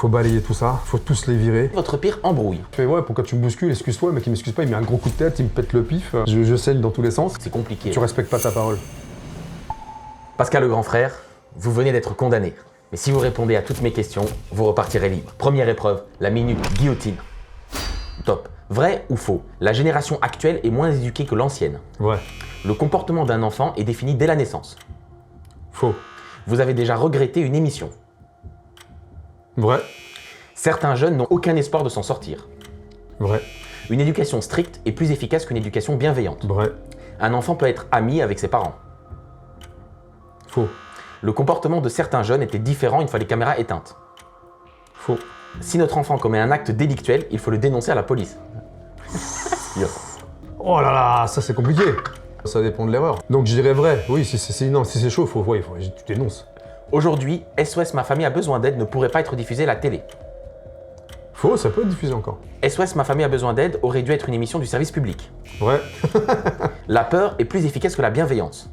faut balayer tout ça, faut tous les virer. Votre pire embrouille. Je fais ouais, pourquoi tu me bouscules, excuse-toi, mais il m'excuse pas, il met un gros coup de tête, il me pète le pif, je saigne dans tous les sens. C'est compliqué. Tu respectes pas ta parole. Pascal le grand frère, vous venez d'être condamné. Mais si vous répondez à toutes mes questions, vous repartirez libre. Première épreuve, la minute guillotine. Top. Vrai ou faux? La génération actuelle est moins éduquée que l'ancienne. Ouais. Le comportement d'un enfant est défini dès la naissance. Faux. Vous avez déjà regretté une émission. Vrai. Certains jeunes n'ont aucun espoir de s'en sortir. Vrai. Une éducation stricte est plus efficace qu'une éducation bienveillante. Vrai. Un enfant peut être ami avec ses parents. Faux. Le comportement de certains jeunes était différent une fois les caméras éteintes. Faux. Si notre enfant commet un acte délictuel, il faut le dénoncer à la police. Oh là là, ça c'est compliqué. Ça dépend de l'erreur. Donc je dirais vrai. Oui, si c'est chaud, tu dénonces. Aujourd'hui, SOS Ma Famille a besoin d'aide ne pourrait pas être diffusé à la télé. Faux, ça peut être diffusé encore. SOS Ma Famille a besoin d'aide aurait dû être une émission du service public. Vrai. La peur est plus efficace que la bienveillance.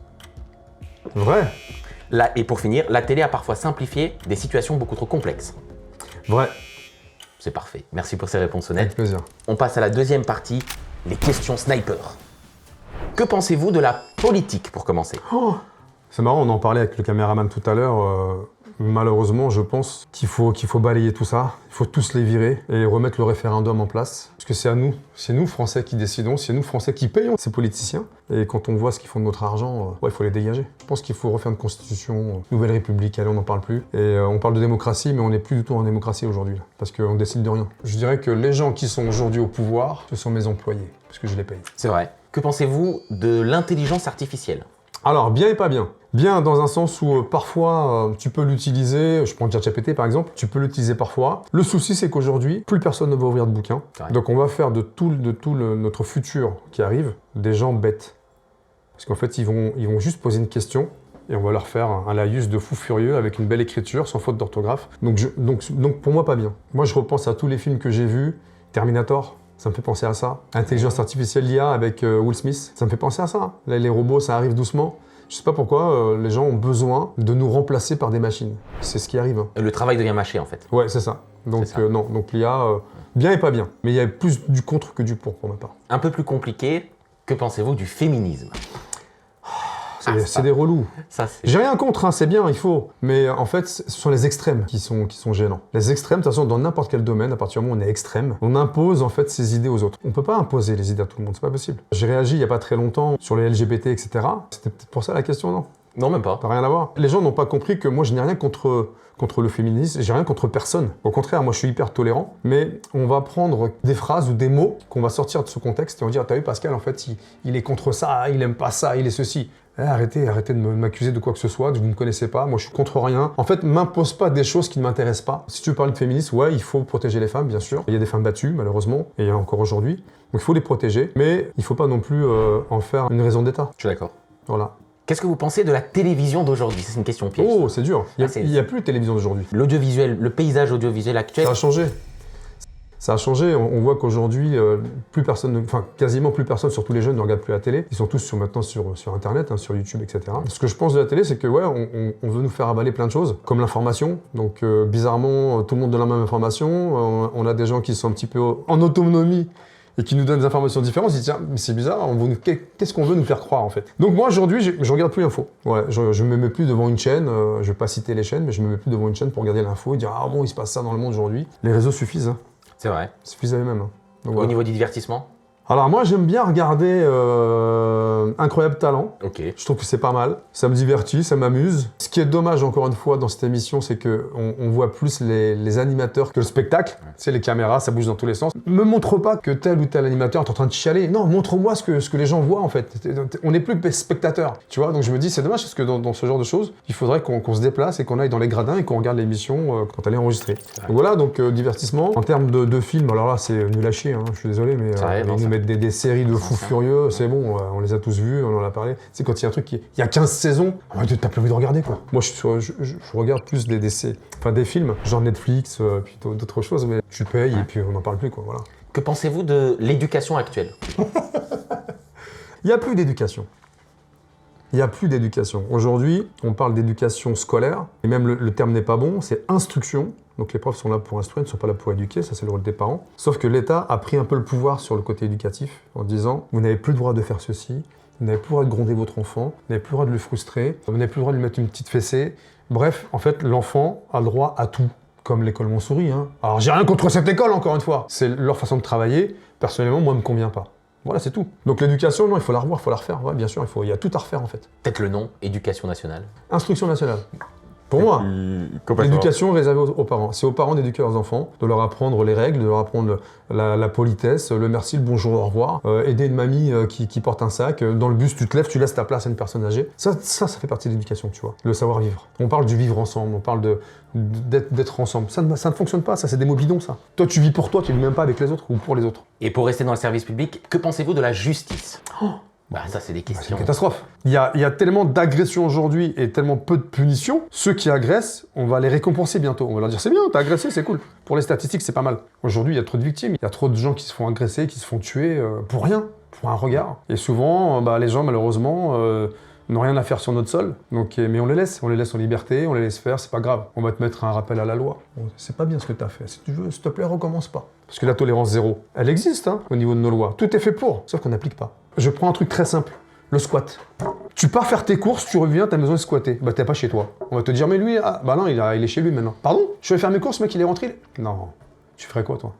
Vrai. Et pour finir, la télé a parfois simplifié des situations beaucoup trop complexes. Vrai. C'est parfait. Merci pour ces réponses Avec honnêtes. plaisir. On passe à la deuxième partie, les questions sniper. Que pensez-vous de la politique pour commencer? Oh, c'est marrant, on en parlait avec le caméraman tout à l'heure. Malheureusement, je pense qu'il faut balayer tout ça. Il faut tous les virer et remettre le référendum en place. Parce que c'est nous Français qui décidons, c'est nous Français qui payons ces politiciens. Et quand on voit ce qu'ils font de notre argent, il faut les dégager. Je pense qu'il faut refaire une constitution, nouvelle république, allez, on n'en parle plus. Et on parle de démocratie, mais on n'est plus du tout en démocratie aujourd'hui, parce qu'on décide de rien. Je dirais que les gens qui sont aujourd'hui au pouvoir, ce sont mes employés, parce que je les paye. C'est vrai. Que pensez-vous de l'intelligence artificielle? Alors, bien et pas bien. Bien dans un sens où parfois tu peux l'utiliser, je prends ChatGPT par exemple, tu peux l'utiliser parfois. Le souci c'est qu'aujourd'hui, plus personne ne va ouvrir de bouquin. Donc on va faire de tout notre futur qui arrive des gens bêtes. Parce qu'en fait ils vont juste poser une question et on va leur faire un laïus de fou furieux avec une belle écriture, sans faute d'orthographe. Donc pour moi pas bien. Moi je repense à tous les films que j'ai vus, Terminator. Ça me fait penser à ça. Intelligence artificielle IA avec Will Smith, ça me fait penser à ça. Là, les robots, ça arrive doucement. Je sais pas pourquoi les gens ont besoin de nous remplacer par des machines. C'est ce qui arrive. Hein. Le travail devient mâché en fait. Ouais, c'est ça. Donc non, donc l'IA, bien et pas bien. Mais il y a plus du contre que du pour ma part. Un peu plus compliqué, que pensez-vous du féminisme? C'est des relous. J'ai rien contre, hein, c'est bien, il faut. Mais en fait, ce sont les extrêmes qui sont gênants. Les extrêmes, de toute façon, dans n'importe quel domaine, à partir du moment où on est extrême, on impose en fait ses idées aux autres. On peut pas imposer les idées à tout le monde, c'est pas possible. J'ai réagi il y a pas très longtemps sur les LGBT, etc. C'était peut-être pour ça la question, non? Non, même pas. Ça n'a rien à voir. Les gens n'ont pas compris que moi, je n'ai rien contre le féminisme, j'ai rien contre personne. Au contraire, moi, je suis hyper tolérant. Mais on va prendre des phrases ou des mots qu'on va sortir de ce contexte et on va dire, t'as vu, Pascal, en fait, il est contre ça, il aime pas ça, il est ceci. Arrêtez de m'accuser de quoi que ce soit, que vous ne me connaissez pas, moi je suis contre rien. En fait, m'impose pas des choses qui ne m'intéressent pas. Si tu veux parler de féminisme, ouais, il faut protéger les femmes, bien sûr. Il y a des femmes battues, malheureusement, et il y en a encore aujourd'hui. Donc il faut les protéger, mais il faut pas non plus en faire une raison d'État. Je suis d'accord. Voilà. Qu'est-ce que vous pensez de la télévision d'aujourd'hui? C'est une question piège. Oh, c'est dur. Il y a plus de télévision d'aujourd'hui. L'audiovisuel, le paysage audiovisuel actuel. Ça a changé. Ça a changé, on voit qu'aujourd'hui, quasiment plus personne, surtout les jeunes, ne regardent plus la télé. Ils sont tous maintenant sur Internet, hein, sur YouTube, etc. Ce que je pense de la télé, c'est que ouais, on veut nous faire avaler plein de choses, comme l'information. Donc bizarrement, tout le monde donne la même information. On a des gens qui sont un petit peu en autonomie et qui nous donnent des informations différentes. On se dit, tiens, mais c'est bizarre, qu'est-ce qu'on veut nous faire croire en fait? Donc moi, aujourd'hui, je regarde plus l'info. Ouais, je ne me mets plus devant une chaîne, je vais pas citer les chaînes, mais je me mets plus devant une chaîne pour regarder l'info et dire, ah bon, il se passe ça dans le monde aujourd'hui. Les réseaux suffisent. Hein. C'est vrai. Suffisent à eux-mêmes. Hein. Donc, Au voilà. niveau du divertissement? Alors moi j'aime bien regarder Incroyable Talent. Ok. Je trouve que c'est pas mal. Ça me divertit, ça m'amuse. Ce qui est dommage encore une fois dans cette émission, c'est qu'on voit plus les animateurs que le spectacle. Tu sais, les caméras, ça bouge dans tous les sens. Me montre pas que tel ou tel animateur est en train de chialer. Non, montre-moi ce que les gens voient en fait. On n'est plus spectateurs. Tu vois, donc je me dis c'est dommage parce que dans ce genre de choses, il faudrait qu'on se déplace et qu'on aille dans les gradins et qu'on regarde l'émission quand elle est enregistrée. Donc voilà, donc divertissement. En termes de films, alors là c'est nul à chier, hein, je suis désolé, mais ils nous mettent des séries de fous furieux, c'est bon, on les a tous vus, on en a parlé. C'est quand il y a un truc il y a 15 saisons, t'as plus envie de regarder quoi. Moi je regarde plus des films, genre Netflix, puis d'autres choses, mais tu payes et puis on n'en parle plus quoi, voilà. Que pensez-vous de l'éducation actuelle? Il n'y a plus d'éducation. Il n'y a plus d'éducation. Aujourd'hui, on parle d'éducation scolaire, et même le terme n'est pas bon, c'est instruction. Donc les profs sont là pour instruire, ils ne sont pas là pour éduquer, ça c'est le rôle des parents. Sauf que l'État a pris un peu le pouvoir sur le côté éducatif en disant vous n'avez plus le droit de faire ceci, vous n'avez plus le droit de gronder votre enfant, vous n'avez plus le droit de le frustrer, vous n'avez plus le droit de lui mettre une petite fessée. Bref, en fait, l'enfant a le droit à tout, comme l'école Montsouris. Hein. Alors j'ai rien contre cette école, encore une fois. C'est leur façon de travailler. Personnellement, moi, elle me convient pas. Voilà, c'est tout. Donc l'éducation, non, il faut la revoir, il faut la refaire. Ouais, bien sûr, il y a tout à refaire en fait. Peut-être le nom, éducation nationale. Instruction nationale. Pour moi, l'éducation est réservée aux parents. C'est aux parents d'éduquer leurs enfants, de leur apprendre les règles, de leur apprendre la politesse, le merci, le bonjour, au revoir, aider une mamie qui porte un sac. Dans le bus, tu te lèves, tu laisses ta place à une personne âgée. Ça fait partie de l'éducation, tu vois. Le savoir-vivre. On parle du vivre ensemble, on parle d'être ensemble. Ça ne fonctionne pas, ça, c'est des mots bidons, ça. Toi, tu vis pour toi, tu ne vis même pas avec les autres ou pour les autres. Et pour rester dans le service public, que pensez-vous de la justice? Bah ça c'est des C'est questions. une catastrophe. Il y a tellement d'agressions aujourd'hui et tellement peu de punitions. Ceux qui agressent, on va les récompenser bientôt. On va leur dire c'est bien, t'as agressé, c'est cool. Pour les statistiques, c'est pas mal. Aujourd'hui, il y a trop de victimes. Il y a trop de gens qui se font agresser, qui se font tuer pour rien, pour un regard. Et souvent, les gens, malheureusement, n'ont rien à faire sur notre sol. Donc, mais on les laisse en liberté, on les laisse faire, c'est pas grave. On va te mettre un rappel à la loi. Bon, c'est pas bien ce que t'as fait. Si tu veux, s'il te plaît, recommence pas. Parce que la tolérance zéro, elle existe au niveau de nos lois. Tout est fait pour, sauf qu'on n'applique pas. Je prends un truc très simple, le squat. Tu pars faire tes courses, tu reviens, ta maison est squattée. Bah t'es pas chez toi. On va te dire mais lui, non, il est chez lui maintenant. Pardon? Je vais faire mes courses, mec, il est rentré. Non. Tu ferais quoi toi?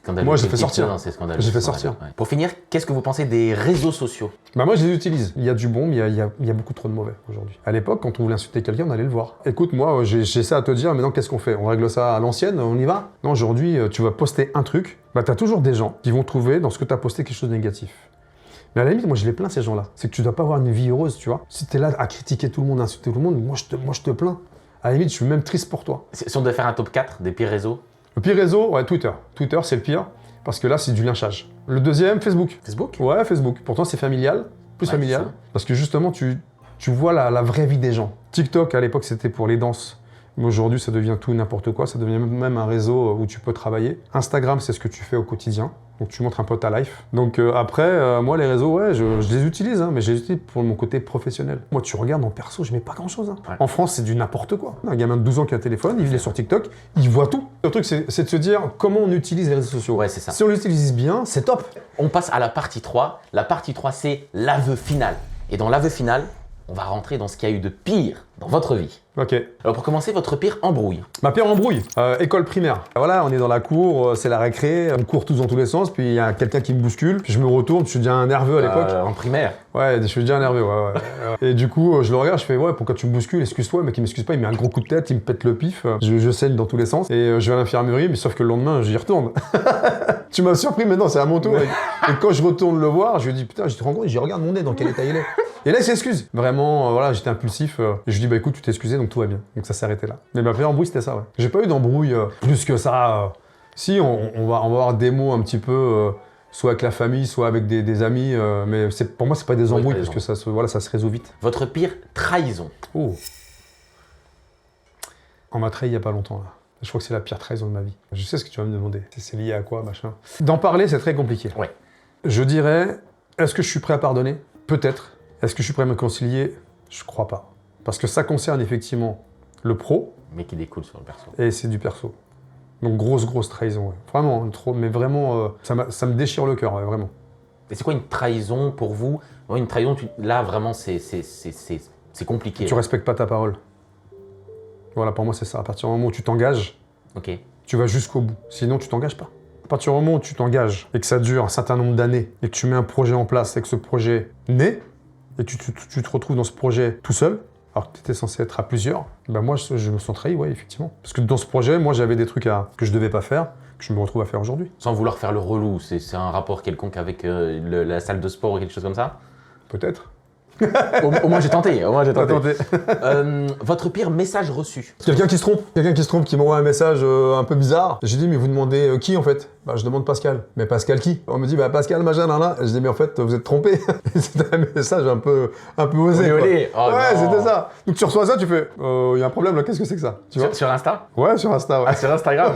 Scandaleux. Moi, j'ai fait sortir. Non, c'est scandaleux. J'ai fait Scandaleux, sortir. ouais. Pour finir, qu'est-ce que vous pensez des réseaux sociaux? Moi, je les utilise. Il y a du bon, mais il y a beaucoup trop de mauvais aujourd'hui. À l'époque, quand on voulait insulter quelqu'un, on allait le voir. Écoute, moi, j'ai ça à te dire, maintenant, qu'est-ce qu'on fait? On règle ça à l'ancienne, on y va? Non, aujourd'hui, tu vas poster un truc, t'as toujours des gens qui vont trouver dans ce que tu as posté quelque chose de négatif. Mais à la limite, moi, je les plains, ces gens-là. C'est que tu dois pas avoir une vie heureuse, tu vois. Si t'es là à critiquer tout le monde, à insulter tout le monde, moi, je te plains. À la limite, je suis même triste pour toi. Si on devait faire un top 4 des pires réseaux? Le pire réseau, ouais, Twitter. Twitter, c'est le pire. Parce que là, c'est du lynchage. Le deuxième, Facebook. Facebook? Ouais, Facebook. Pourtant, c'est familial. Plus Ouais, familial. c'est ça. Parce que justement, tu vois la vraie vie des gens. TikTok, à l'époque, c'était pour les danses. Mais aujourd'hui, ça devient tout et n'importe quoi. Ça devient même un réseau où tu peux travailler. Instagram, c'est ce que tu fais au quotidien. Donc, tu montres un peu ta life. Donc, après, moi, les réseaux, ouais, je les utilise. Mais je les utilise pour mon côté professionnel. Moi, tu regardes en perso, je mets pas grand-chose. Ouais. En France, c'est du n'importe quoi. Un gamin de 12 ans qui a un téléphone, il est sur TikTok, il voit tout. Le truc, c'est de se dire comment on utilise les réseaux sociaux. Ouais, c'est ça. Si on l'utilise bien, c'est top. On passe à la partie 3. La partie 3, c'est l'aveu final. Et dans l'aveu final, on va rentrer dans ce qu'il y a eu de pire dans votre vie. Ok. Alors pour commencer, votre pire embrouille. Ma pire embrouille, école primaire. Voilà, on est dans la cour, c'est la récré, on court tous dans tous les sens, puis il y a quelqu'un qui me bouscule, puis je me retourne, je suis déjà nerveux à l'époque. En primaire. Ouais, je suis déjà nerveux, ouais. Et du coup, je le regarde, je fais ouais, pourquoi tu me bouscules, excuse-toi, mais il m'excuse pas, il met un gros coup de tête, il me pète le pif, je saigne dans tous les sens, et je vais à l'infirmerie, mais sauf que le lendemain, j'y retourne. Tu m'as surpris, mais non, c'est à mon tour. Et quand je retourne le voir, je lui dis putain, je te rends compte, je regarde mon nez, dans quel état il est. Et là, il s'excuse. Vraiment, voilà, j'étais impulsif. Et je lui dis, bah écoute, tu t'es excusé, donc tout va bien. Donc ça s'est arrêté là. Mais ma première embrouille, c'était ça, ouais. J'ai pas eu d'embrouille plus que ça. Si, on va avoir des mots un petit peu, soit avec la famille, soit avec des amis. Mais pour moi, c'est pas des embrouilles, pas des parce que ça se résout vite. Votre pire trahison. Oh. On m'a trahi il y a pas longtemps, là. Je crois que c'est la pire trahison de ma vie. Je sais ce que tu vas me demander. C'est lié à quoi, machin. D'en parler, c'est très compliqué. Ouais. Je dirais, est-ce que je suis prêt à pardonner? Peut-être. Est-ce que je suis prêt à me concilier? Je crois pas. Parce que ça concerne effectivement le pro. Mais qui découle sur le perso. Et c'est du perso. Donc grosse trahison. Ouais. Vraiment, trop. Mais vraiment, ça me déchire le cœur, ouais, vraiment. Et c'est quoi une trahison pour vous? Une trahison, là vraiment, c'est compliqué. Tu respectes pas ta parole. Voilà, pour moi, c'est ça. À partir du moment où tu t'engages, Ok. tu vas jusqu'au bout. Sinon, tu t'engages pas. À partir du moment où tu t'engages et que ça dure un certain nombre d'années et que tu mets un projet en place et que ce projet naît et tu te retrouves dans ce projet tout seul, alors que tu étais censé être à plusieurs, ben moi, je me sens trahi, ouais, effectivement. Parce que dans ce projet, moi, j'avais des trucs que je devais pas faire, que je me retrouve à faire aujourd'hui. Sans vouloir faire le relou, c'est un rapport quelconque avec la salle de sport ou quelque chose comme ça? Peut-être. Au moins j'ai tenté. Attendez. Votre pire message reçu? Quelqu'un qui se trompe, qui m'envoie un message un peu bizarre. J'ai dit, mais vous demandez qui en fait? Bah, je demande Pascal. Mais Pascal qui? On me dit, bah, Pascal, machin, là. Je dis, mais en fait, vous êtes trompé. C'était un message un peu osé. Olé, Quoi. olé. Oh, ouais, non. c'était ça. Donc tu reçois ça, tu fais, il y a un problème là, qu'est-ce que c'est que ça? Tu vois? Sur Insta? Ouais, sur Insta, ouais. Ah, sur Instagram.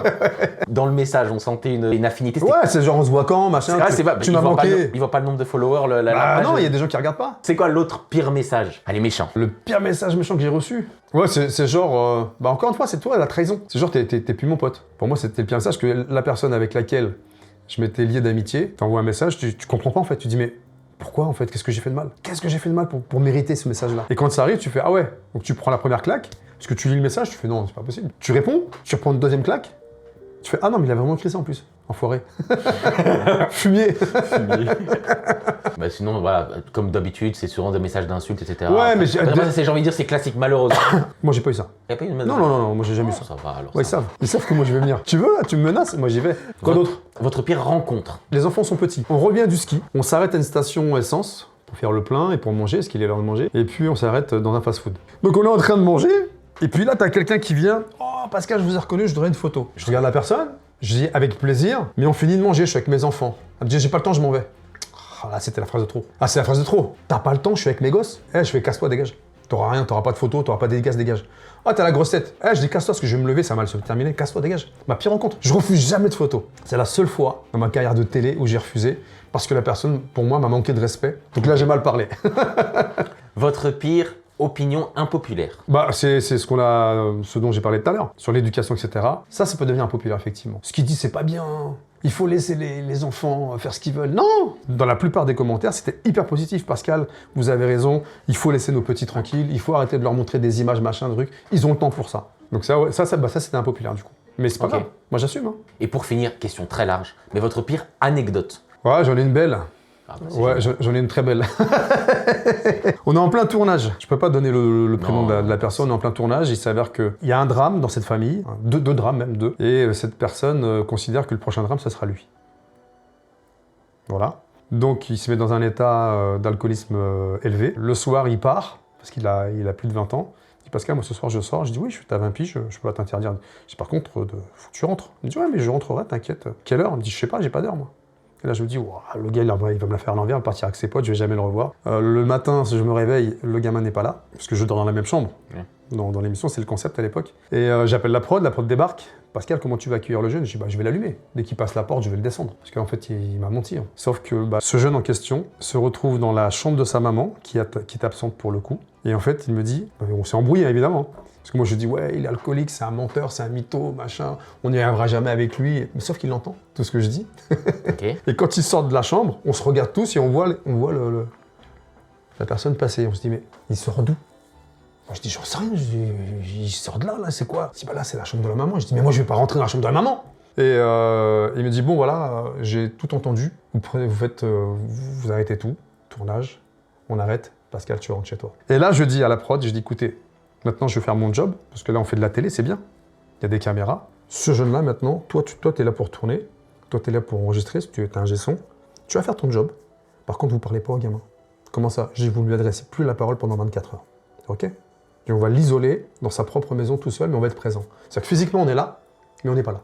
Dans le message, on sentait une affinité. Ouais, c'est genre, on se voit quand, machin. Ah, c'est pas, tu il m'as voit manqué. il voit pas le nombre de followers, la Bah page. non, il y a des gens qui regardent pas. C'est quoi l'autre pire message? Elle est méchant. Le pire message méchant que j'ai reçu. Ouais, c'est genre, bah encore une fois, c'est toi la trahison. C'est genre, t'es plus mon pote. Pour moi, c'était le pire message que la personne avec laquelle je m'étais lié d'amitié t'envoie un message, tu comprends pas en fait. Tu dis, mais pourquoi en fait? Qu'est-ce que j'ai fait de mal? Qu'est-ce que j'ai fait de mal pour mériter ce message-là? Et quand ça arrive, tu fais, ah ouais. Donc tu prends la première claque, parce que tu lis le message, tu fais, non, c'est pas possible. Tu réponds, tu reprends une deuxième claque, tu fais, ah non, mais il a vraiment écrit ça en plus. Enfoiré. Fumier. Bah sinon, voilà, comme d'habitude, c'est souvent des messages d'insultes, etc. Ouais, mais j'ai envie de dire, c'est classique, malheureusement. Moi, j'ai pas eu ça. Y a pas eu une Non, moi j'ai jamais eu ça. Ça va alors. Ouais, ça ils savent que moi je vais venir. Tu veux, là, tu me menaces, moi j'y vais. Quoi d'autre? Votre pire rencontre? Les enfants sont petits. On revient du ski, on s'arrête à une station essence pour faire le plein et pour manger, ce qu'il est l'heure de manger. Et puis on s'arrête dans un fast-food. Donc on est en train de manger, et puis là t'as quelqu'un qui vient. Oh Pascal, je vous ai reconnu, je voudrais une photo. Je regarde la personne, je dis avec plaisir, mais on finit de manger, je suis avec mes enfants. Elle me dit j'ai pas le temps, je m'en vais. Ah là c'était la phrase de trop. Ah c'est la phrase de trop. T'as pas le temps, je suis avec mes gosses. Je fais casse-toi, dégage. T'auras rien, t'auras pas de photo, t'auras pas de dédicace, dégage. Ah, t'as la grosse tête. Je dis casse-toi parce que je vais me lever, ça va mal se terminer. Casse-toi, dégage. Ma pire rencontre. Je refuse jamais de photos. C'est la seule fois dans ma carrière de télé où j'ai refusé parce que la personne, pour moi, m'a manqué de respect. Donc là, j'ai mal parlé. Votre pire opinion impopulaire? Bah, c'est ce dont j'ai parlé tout à l'heure, sur l'éducation, etc. Ça peut devenir impopulaire, effectivement. Ce qu'il dit, c'est pas bien. Il faut laisser les enfants faire ce qu'ils veulent. Non! Dans la plupart des commentaires, c'était hyper positif. Pascal, vous avez raison, il faut laisser nos petits tranquilles, il faut arrêter de leur montrer des images, machin, trucs. Ils ont le temps pour ça. Donc ça, ouais, ça c'était impopulaire, du coup. Mais c'est pas grave. Moi, j'assume. Hein. Et pour finir, question très large, mais votre pire anecdote? Ouais, j'en ai une belle. Ah bah, ouais, j'en ai une très belle. On est en plein tournage. Je peux pas donner le prénom de la personne. On est en plein tournage. Il s'avère qu'il y a un drame dans cette famille. Deux drames, même deux. Et cette personne considère que le prochain drame, ça sera lui. Voilà. Donc, il se met dans un état d'alcoolisme élevé. Le soir, il part, parce qu'il a plus de 20 ans. Il dit, Pascal, moi, ce soir, je sors. Je dis, oui, je suis à 20 piges, je peux pas t'interdire. Je dis, par contre, faut que tu rentres. Il me dit, ouais, mais je rentrerai, t'inquiète. Quelle heure? Il me dit, je sais pas, j'ai pas d'heure, moi. Et là, je me dis, wow, le gars, il va me la faire à l'envers, il va partir avec ses potes, je vais jamais le revoir. Le matin, si je me réveille, le gamin n'est pas là, parce que je dors dans la même chambre. Dans l'émission, c'est le concept à l'époque. Et j'appelle la prod débarque. Pascal, comment tu vas accueillir le jeune? Je dis, bah, je vais l'allumer. Dès qu'il passe la porte, je vais le descendre. Parce qu'en fait, il m'a menti. Hein. Sauf que ce jeune en question se retrouve dans la chambre de sa maman, qui est absente pour le coup. Et en fait, il me dit, on s'est embrouillé évidemment. Parce que moi, je dis, ouais, il est alcoolique, c'est un menteur, c'est un mytho, machin. On n'y arrivera jamais avec lui. Mais sauf qu'il entend tout ce que je dis. Okay. Et quand il sort de la chambre, on se regarde tous et on voit la personne passer. On se dit, mais il sort d'où? Moi, je dis, j'en sais rien. Je dis, il sort de là, c'est quoi? Je dis, bah là, c'est la chambre de la maman. Je dis, mais moi, je vais pas rentrer dans la chambre de la maman. Et il me dit, bon, voilà, j'ai tout entendu. Vous arrêtez tout. Tournage, on arrête. Pascal, tu rentres chez toi. Et là, je dis à la prod, je dis, écoutez, maintenant, je vais faire mon job. Parce que là, on fait de la télé, c'est bien. Il y a des caméras. Ce jeune-là, maintenant, toi, tu es là pour tourner. Toi, tu es là pour enregistrer, si tu es un G-son. Tu vas faire ton job. Par contre, vous parlez pas au gamin. Comment ça? Je dis, vous ne lui adressez plus la parole pendant 24 heures. OK? Et on va l'isoler dans sa propre maison tout seul, mais on va être présent. C'est-à-dire que physiquement, on est là, mais on n'est pas là.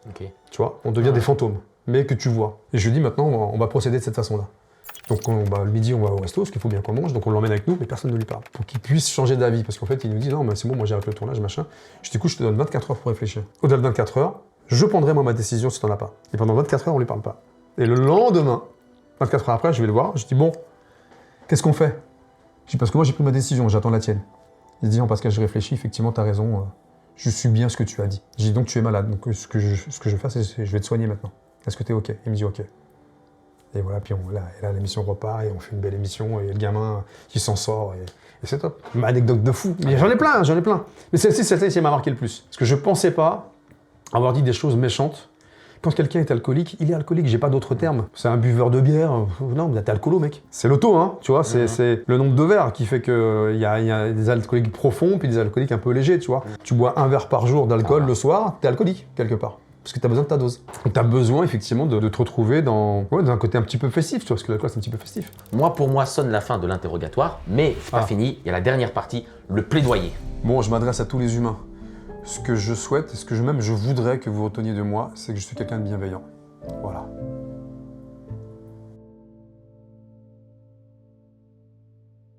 Okay. Tu vois? On devient des fantômes, mais que tu vois. Et je lui dis, maintenant, on va procéder de cette façon-là. Donc, le midi, on va au resto, parce qu'il faut bien qu'on mange, donc on l'emmène avec nous, mais personne ne lui parle. Pour qu'il puisse changer d'avis, parce qu'en fait, il nous dit, non, mais c'est bon, moi j'arrête le tournage, machin. Je dis, écoute, je te donne 24 heures pour réfléchir. Au-delà de 24 heures, je prendrai moi ma décision si t'en as pas. Et pendant 24 heures, on lui parle pas. Et le lendemain, 24 heures après, je vais le voir, je dis, bon, qu'est-ce qu'on fait? Je dis, parce que moi j'ai pris ma décision, j'attends la tienne. Il dit, non, Pascal, je réfléchis, effectivement, t'as raison, je suis bien ce que tu as dit. J'ai dit, donc tu es malade, donc ce que je vais faire, c'est je vais te soigner maintenant. Est-ce que t'es OK? Il me dit, OK. Et voilà, puis là, l'émission repart, et on fait une belle émission, et le gamin qui s'en sort, et c'est top. Une anecdote de fou. Mais j'en ai plein. Mais celle-ci, m'a marqué le plus. Parce que je pensais pas avoir dit des choses méchantes. Quand quelqu'un est alcoolique, il est alcoolique, j'ai pas d'autre terme. C'est un buveur de bière, non, mais t'es alcoolo, mec. C'est l'auto, hein, tu vois, c'est le nombre de verres qui fait qu'il y a des alcooliques profonds, puis des alcooliques un peu légers, tu vois. Tu bois un verre par jour d'alcool le soir, t'es alcoolique, quelque part. Parce que t'as besoin de ta dose. Donc t'as besoin, effectivement, de te retrouver dans un côté un petit peu festif, tu vois, parce que l'alcool, c'est un petit peu festif. Pour moi, sonne la fin de l'interrogatoire, mais c'est pas fini, il y a la dernière partie, le plaidoyer. Bon, je m'adresse à tous les humains. Ce que je souhaite, ce que je voudrais que vous reteniez de moi, c'est que je suis quelqu'un de bienveillant.